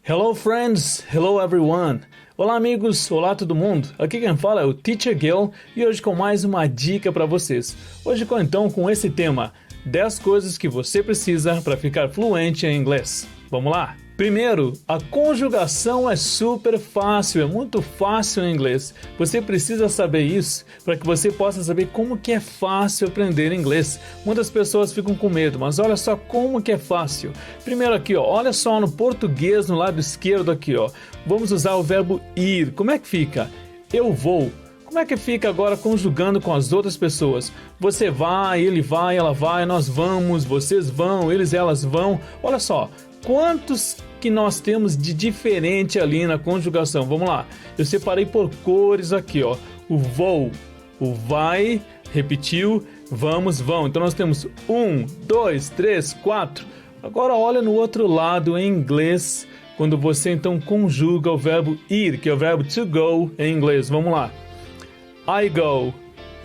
Hello friends, hello everyone. Olá amigos, olá todo mundo. Aqui quem fala é o Teacher Gil e hoje com mais uma dica para vocês. Hoje com esse tema, 10 coisas que você precisa para ficar fluente em inglês. Vamos lá? Primeiro, a conjugação é super fácil, é muito fácil em inglês. Você precisa saber isso para que você possa saber como que é fácil aprender inglês. Muitas pessoas ficam com medo, mas olha só como que é fácil. Primeiro aqui, ó, olha só no português no lado esquerdo aqui, ó. Vamos usar o verbo ir. Como é que fica? Eu vou. Como é que fica agora conjugando com as outras pessoas? Você vai, ele vai, ela vai, nós vamos, vocês vão, eles, elas vão. Olha só, quantos que nós temos de diferente ali na conjugação. Vamos lá, eu separei por cores aqui, ó. O vou, o vai, repetiu, vamos, vão. Então nós temos 1, 2, 3, 4. Agora olha no outro lado em inglês, quando você então conjuga o verbo ir, que é o verbo to go em inglês. Vamos lá. I go,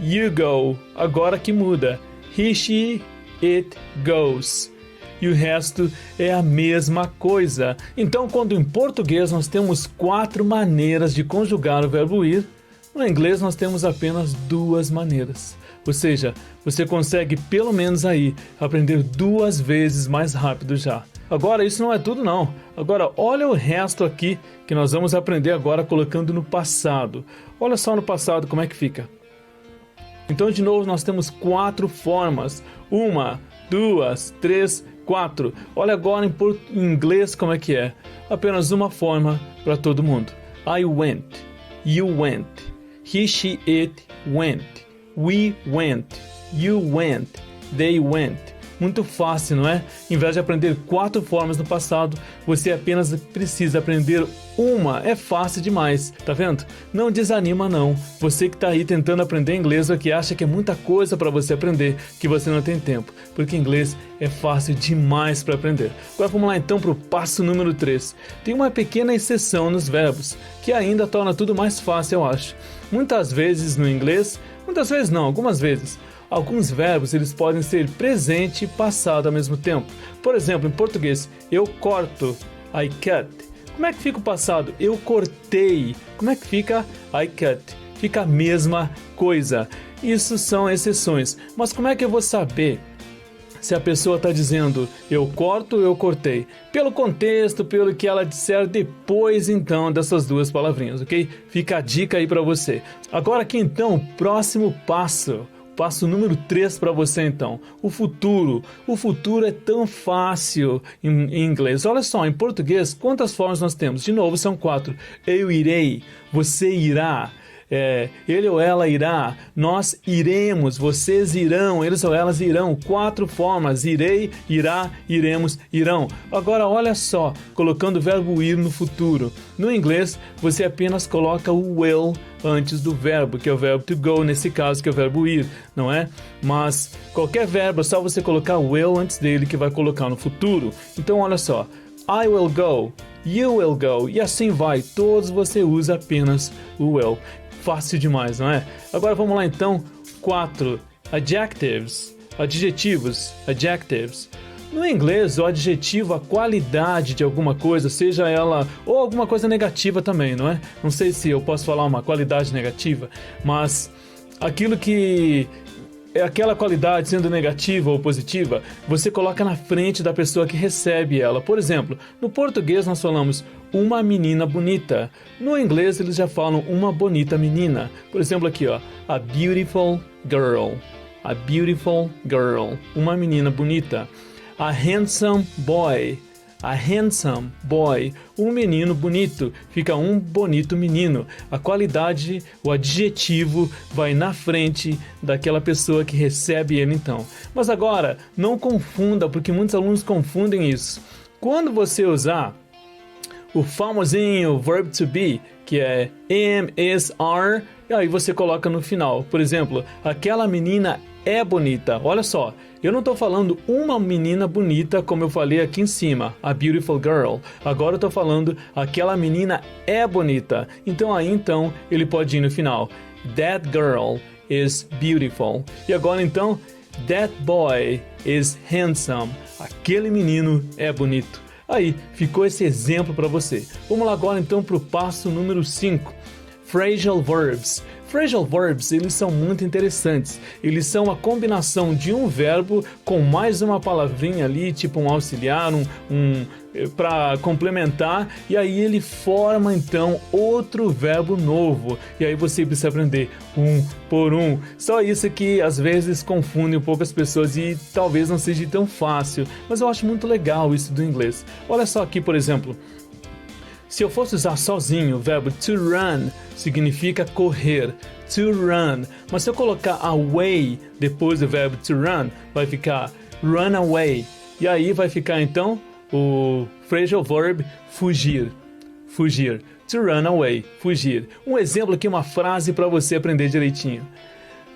you go, agora que muda. He, she, it goes. E o resto é a mesma coisa. Então, quando em português nós temos 4 maneiras de conjugar o verbo ir, no inglês nós temos apenas 2 maneiras. Ou seja, você consegue pelo menos aí aprender 2 vezes mais rápido já. Agora, isso não é tudo não. Agora, olha o resto aqui que nós vamos aprender agora colocando no passado. Olha só no passado como é que fica. Então, de novo, nós temos 4 formas. 1, 2, 3, 4. Olha agora em inglês como é que é. Apenas uma forma para todo mundo. I went. You went. He, she, it went. We went. You went. They went. Muito fácil, não é? Em vez de aprender 4 formas no passado, você apenas precisa aprender uma. É fácil demais, tá vendo? Não desanima não. Você que tá aí tentando aprender inglês ou que acha que é muita coisa para você aprender, que você não tem tempo, porque inglês é fácil demais para aprender. Agora vamos lá então para o passo número 3. Tem uma pequena exceção nos verbos, que ainda torna tudo mais fácil, eu acho. Muitas vezes no inglês, muitas vezes não, algumas vezes, alguns verbos eles podem ser presente e passado ao mesmo tempo. Por exemplo, em português, eu corto, I cut. Como é que fica o passado? Eu cortei. Como é que fica I cut? Fica a mesma coisa. Isso são exceções. Mas como é que eu vou saber se a pessoa está dizendo eu corto ou eu cortei? Pelo contexto, pelo que ela disser depois então dessas 2 palavrinhas, ok? Fica a dica aí para você. Agora aqui então, o próximo passo. Passo número 3 para você então, o futuro. O futuro é tão fácil em inglês. Olha só, em português, quantas formas nós temos? De novo, são 4. Eu irei, você irá, ele ou ela irá, nós iremos, vocês irão, eles ou elas irão. 4 formas, irei, irá, iremos, irão. Agora olha só, colocando o verbo ir no futuro. No inglês, você apenas coloca o will antes do verbo, que é o verbo to go, nesse caso, que é o verbo ir, não é? Mas qualquer verbo, é só você colocar o will antes dele, que vai colocar no futuro. Então olha só, I will go, you will go, e assim vai. Todos você usa apenas o will. Fácil demais, não é? Agora vamos lá então, 4. Adjectives, adjetivos, adjectives. No inglês, o adjetivo, a qualidade de alguma coisa, seja ela ou alguma coisa negativa também, não é? Não sei se eu posso falar uma qualidade negativa, mas aquilo que é aquela qualidade sendo negativa ou positiva, você coloca na frente da pessoa que recebe ela. Por exemplo, no português nós falamos uma menina bonita. No inglês eles já falam uma bonita menina. Por exemplo aqui, ó, a beautiful girl. A beautiful girl. Uma menina bonita. A handsome boy. A handsome boy, um menino bonito, fica um bonito menino. A qualidade, o adjetivo vai na frente daquela pessoa que recebe ele então. Mas agora, não confunda, porque muitos alunos confundem isso. Quando você usar o famosinho verb to be, que é am, is, are, e aí você coloca no final. Por exemplo, aquela menina é bonita. Olha só, eu não estou falando uma menina bonita como eu falei aqui em cima, a beautiful girl. Agora eu estou falando aquela menina é bonita. Então aí então ele pode ir no final. That girl is beautiful. E agora então, that boy is handsome. Aquele menino é bonito. Aí, ficou esse exemplo para você. Vamos lá agora então para o passo número 5. Phrasal verbs. Phrasal verbs, eles são muito interessantes. Eles são a combinação de um verbo com mais uma palavrinha ali, tipo um auxiliar, para complementar, e aí ele forma então outro verbo novo. E aí você precisa aprender um por um. Só isso que às vezes confunde um pouco as pessoas e talvez não seja tão fácil, mas eu acho muito legal isso do inglês. Olha só aqui, por exemplo. Se eu fosse usar sozinho o verbo to run, significa correr, to run. Mas se eu colocar away depois do verbo to run, vai ficar run away. E aí vai ficar então o phrasal verb fugir, fugir. To run away, fugir. Um exemplo aqui, uma frase para você aprender direitinho.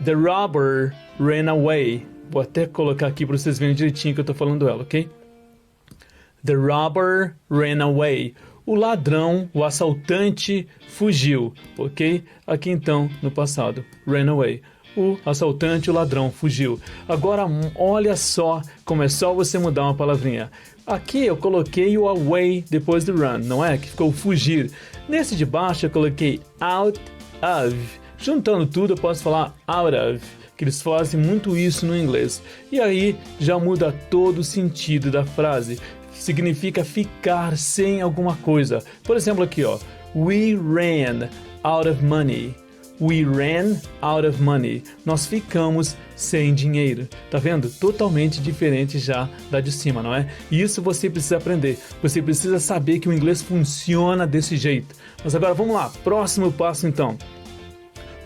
The robber ran away. Vou até colocar aqui para vocês verem direitinho que eu estou falando ela, ok? The robber ran away. O ladrão, o assaltante, fugiu, ok? Aqui então, no passado, ran away. O assaltante, o ladrão, fugiu. Agora, olha só como é só você mudar uma palavrinha. Aqui eu coloquei o away depois do run, não é? Que ficou fugir. Nesse de baixo eu coloquei out of. Juntando tudo eu posso falar out of, que eles fazem muito isso no inglês. E aí já muda todo o sentido da frase. Significa ficar sem alguma coisa. Por exemplo aqui, ó. We ran out of money. We ran out of money. Nós ficamos sem dinheiro. Tá vendo? Totalmente diferente já da de cima, não é? E isso você precisa aprender. Você precisa saber que o inglês funciona desse jeito. Mas agora vamos lá. Próximo passo então.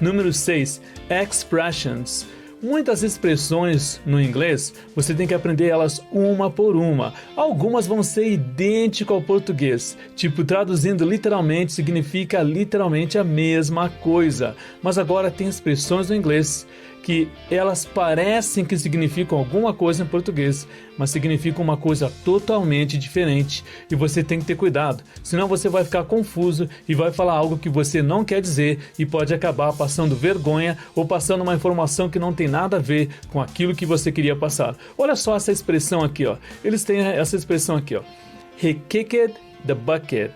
Número 6. Expressions. Muitas expressões no inglês, você tem que aprender elas uma por uma. Algumas vão ser idênticas ao português, tipo traduzindo literalmente significa literalmente a mesma coisa. Mas agora tem expressões no inglês que elas parecem que significam alguma coisa em português, mas significam uma coisa totalmente diferente e você tem que ter cuidado, senão você vai ficar confuso e vai falar algo que você não quer dizer e pode acabar passando vergonha ou passando uma informação que não tem nada a ver com aquilo que você queria passar. Olha só essa expressão aqui, ó. Eles têm essa expressão aqui, ó. He kicked the bucket.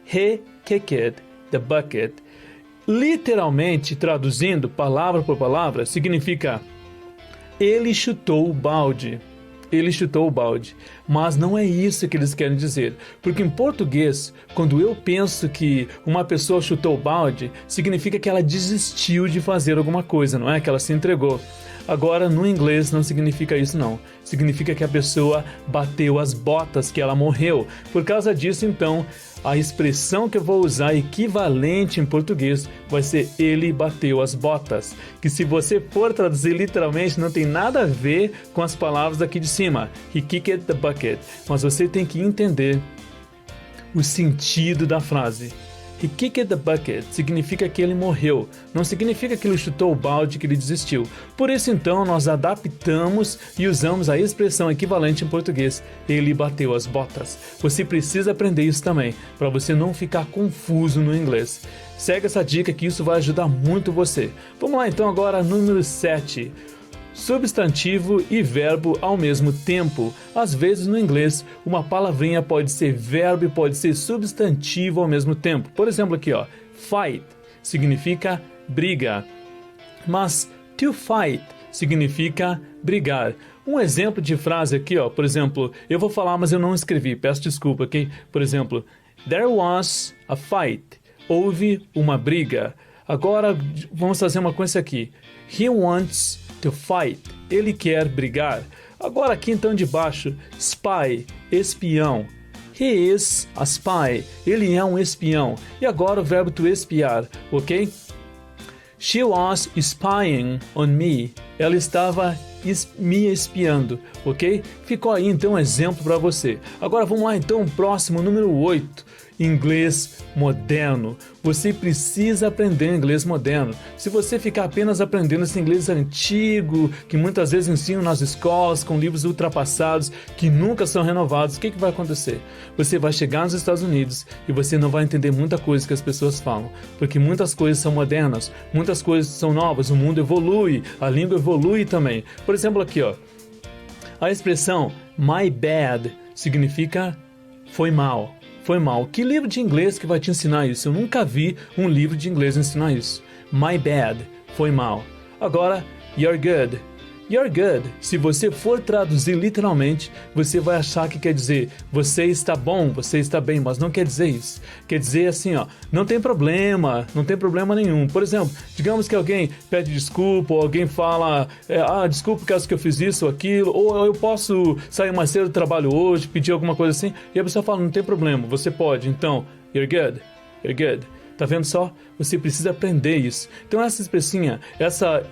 He kicked the bucket. Literalmente, traduzindo palavra por palavra, significa ele chutou o balde. Ele chutou o balde. Mas não é isso que eles querem dizer. Porque em português, quando eu penso que uma pessoa chutou o balde, significa que ela desistiu de fazer alguma coisa, não é? Que ela se entregou. Agora, no inglês não significa isso não. Significa que a pessoa bateu as botas, que ela morreu. Por causa disso, então, a expressão que eu vou usar equivalente em português vai ser ele bateu as botas. Que se você for traduzir literalmente, não tem nada a ver com as palavras aqui de cima. He kicked the bucket. Mas você tem que entender o sentido da frase. He kicked the bucket significa que ele morreu, não significa que ele chutou o balde, que ele desistiu. Por isso então nós adaptamos e usamos a expressão equivalente em português, ele bateu as botas. Você precisa aprender isso também, para você não ficar confuso no inglês. Segue essa dica que isso vai ajudar muito você. Vamos lá então agora, número 7. Substantivo e verbo ao mesmo tempo. Às vezes no inglês, uma palavrinha pode ser verbo e pode ser substantivo ao mesmo tempo. Por exemplo aqui, ó, fight significa briga, mas to fight significa brigar. Um exemplo de frase aqui, ó, por exemplo, eu vou falar, mas eu não escrevi, peço desculpa, ok? Por exemplo, there was a fight. Houve uma briga. Agora vamos fazer uma coisa aqui. He wants to fight. Ele quer brigar. Agora aqui então de baixo, spy, espião. He is a spy. Ele é um espião. E agora o verbo to espiar, ok? She was spying on me. Ela estava me espiando, ok? Ficou aí então um exemplo para você. Agora vamos lá então, próximo, número 8. Inglês moderno. Você precisa aprender inglês moderno. Se você ficar apenas aprendendo esse inglês antigo, que muitas vezes ensinam nas escolas, com livros ultrapassados, que nunca são renovados, o que vai acontecer? Você vai chegar nos Estados Unidos e você não vai entender muita coisa que as pessoas falam, porque muitas coisas são modernas, muitas coisas são novas, o mundo evolui, a língua evolui também. Por exemplo aqui, ó, a expressão my bad significa Foi mal. Foi mal. Que livro de inglês que vai te ensinar isso? Eu nunca vi um livro de inglês ensinar isso. My bad. Foi mal. Agora, you're good. You're good. Se você for traduzir literalmente, você vai achar que quer dizer você está bom, você está bem, mas não quer dizer isso. Quer dizer assim, ó, não tem problema nenhum. Por exemplo, digamos que alguém pede desculpa, ou alguém fala, desculpa por causa que eu fiz isso ou aquilo, ou eu posso sair mais cedo do trabalho hoje, pedir alguma coisa assim, e a pessoa fala, não tem problema, você pode. Então, you're good. You're good. Tá vendo só? Você precisa aprender isso. Então essa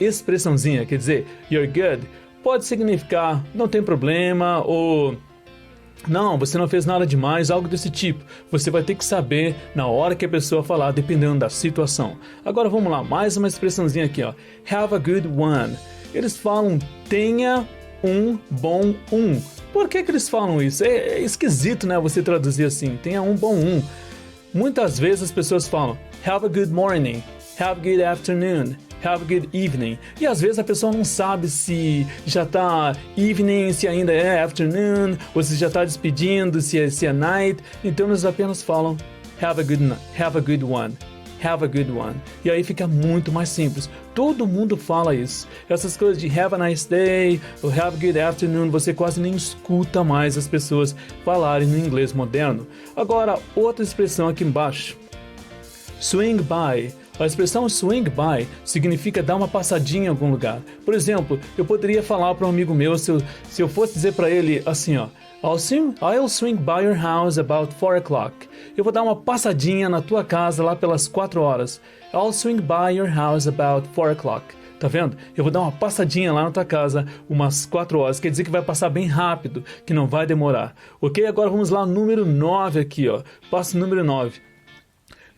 expressãozinha, quer dizer, you're good, pode significar não tem problema ou não, você não fez nada demais, algo desse tipo. Você vai ter que saber na hora que a pessoa falar, dependendo da situação. Agora vamos lá, mais uma expressãozinha aqui, ó. Have a good one. Eles falam tenha um bom um. Por que eles falam isso? É esquisito, né, você traduzir assim, tenha um bom um. Muitas vezes as pessoas falam have a good morning, have a good afternoon, have a good evening. E às vezes a pessoa não sabe se já está evening, se ainda é afternoon, ou se já está despedindo, se é night. Então eles apenas falam have a good one. Have a good one. E aí fica muito mais simples. Todo mundo fala isso. Essas coisas de have a nice day ou have a good afternoon, você quase nem escuta mais as pessoas falarem no inglês moderno. Agora, outra expressão aqui embaixo. Swing by. A expressão swing by significa dar uma passadinha em algum lugar. Por exemplo, eu poderia falar para um amigo meu, se eu fosse dizer para ele assim, ó, I'll swing by your house about 4 o'clock. Eu vou dar uma passadinha na tua casa lá pelas 4 horas. I'll swing by your house about 4 o'clock. Tá vendo? Eu vou dar uma passadinha lá na tua casa umas 4 horas. Quer dizer que vai passar bem rápido, que não vai demorar. Ok? Agora vamos lá, número 9 aqui, ó. Passo número 9.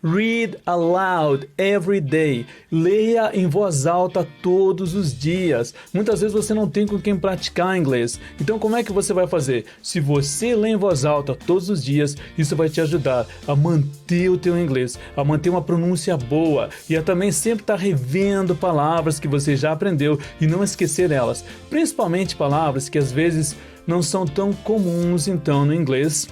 Read aloud every day. Leia em voz alta todos os dias. Muitas vezes você não tem com quem praticar inglês. Então como é que você vai fazer? Se você lê em voz alta todos os dias, isso vai te ajudar a manter o teu inglês, a manter uma pronúncia boa e a também sempre estar revendo palavras que você já aprendeu e não esquecer elas. Principalmente palavras que às vezes não são tão comuns então no inglês,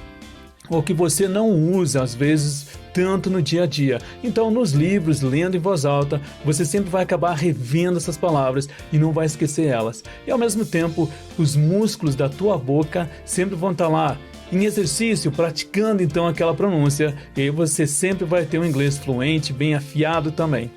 ou que você não usa às vezes tanto no dia a dia. Então nos livros, lendo em voz alta, você sempre vai acabar revendo essas palavras e não vai esquecer elas. E ao mesmo tempo, os músculos da tua boca sempre vão estar lá em exercício, praticando então aquela pronúncia, e aí você sempre vai ter um inglês fluente, bem afiado também.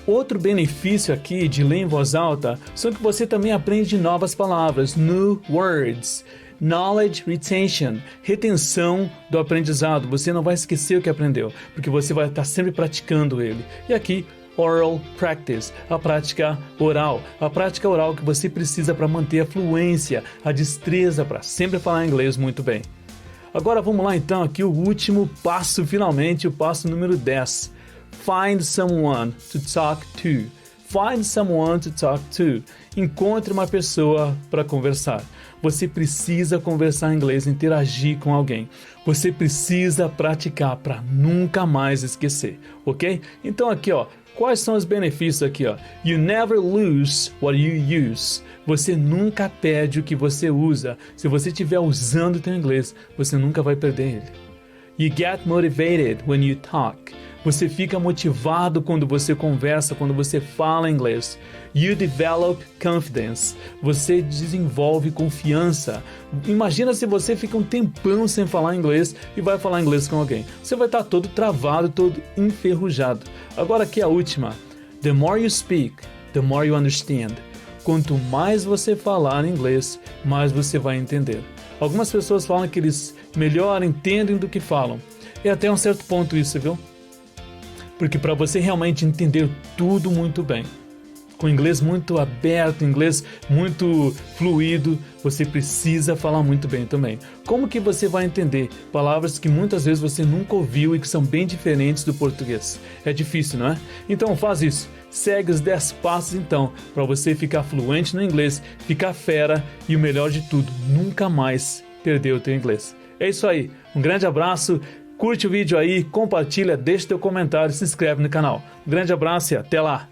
Outro benefício aqui de ler em voz alta são que você também aprende novas palavras, new words. Knowledge retention, retenção do aprendizado. Você não vai esquecer o que aprendeu, porque você vai estar sempre praticando ele. E aqui, oral practice, a prática oral. A prática oral que você precisa para manter a fluência, a destreza para sempre falar inglês muito bem. Agora vamos lá então, aqui o último passo, finalmente, o passo número 10. Find someone to talk to. Find someone to talk to. Encontre uma pessoa para conversar. Você precisa conversar em inglês, interagir com alguém. Você precisa praticar para nunca mais esquecer, ok? Então aqui, ó, quais são os benefícios aqui, ó? You never lose what you use. Você nunca perde o que você usa. Se você estiver usando o teu inglês, você nunca vai perder ele. You get motivated when you talk. Você fica motivado quando você conversa, quando você fala inglês. You develop confidence. Você desenvolve confiança. Imagina se você fica um tempão sem falar inglês e vai falar inglês com alguém. Você vai estar todo travado, todo enferrujado. Agora aqui a última. The more you speak, the more you understand. Quanto mais você falar inglês, mais você vai entender. Algumas pessoas falam que eles melhor entendem do que falam. E até um certo ponto isso, viu? Porque para você realmente entender tudo muito bem, com inglês muito aberto, inglês muito fluido, você precisa falar muito bem também. Como que você vai entender palavras que muitas vezes você nunca ouviu e que são bem diferentes do português? É difícil, não é? Então faz isso. Segue os 10 passos então, para você ficar fluente no inglês, ficar fera e o melhor de tudo, nunca mais perder o teu inglês. É isso aí. Um grande abraço. Curte o vídeo aí, compartilha, deixa teu comentário, se inscreve no canal. Um grande abraço e até lá!